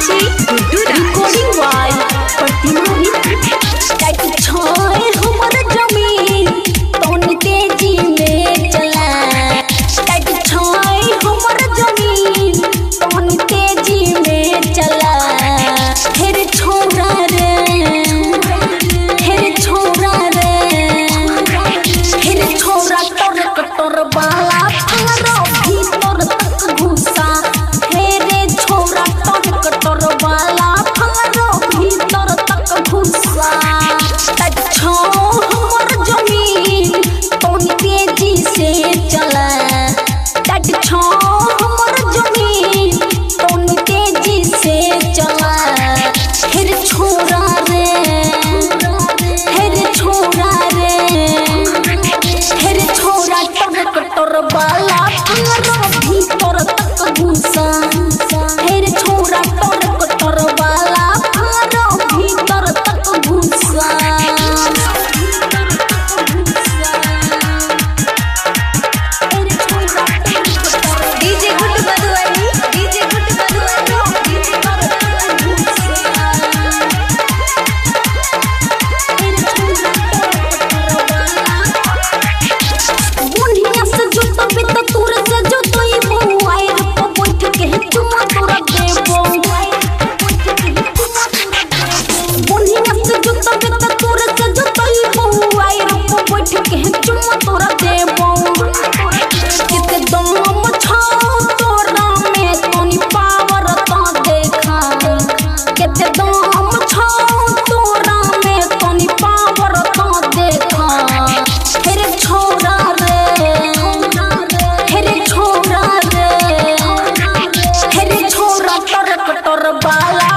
DJ Guddu recording वाई प्रतिमानी tight छोए हमर जमीन तोनी तेजी में चला टाइट छोए हमर जमीन तोनी तेजी में चला हेरे छोरा रे हेरे छोरा रे हेरे छोरा तोर कटोर बाला फंगरो भीतर तक घुसा हेरे छोरा तोर कटोर बाला फंगरो भीतर तक घुसा टाइट छो हमर जमीन तोनी तेजी से चला टाइट छो हमर जमीन तोनी तेजी से चला हेरे छोरा रे हेरे छोरा रे हेरे छोरा तोर कटोर बाला फंगरो भीतर तक घुसा हेरे छोरा तोर कटोर बाला फंगरो भीतर तक घुसा डीजे गुड्डू बदुआई डीजे गुड्डू बदुआई बुढ़िया से जुटो बित तूर से जुटोई बुआई रो बैठ के चुमा तोरा देबो बुढ़िया से जुटो बित तूर से जुटोई बुआई रो बैठ के चुमा तोरा देबो किते दम छो तोरा में तोनी पावर तो देखा किते दम छो तोरा में तोनी पावर तो देखा हेरे छोरा रे हेरे छोरा रे हेरे छोरा तोर कटोर बाला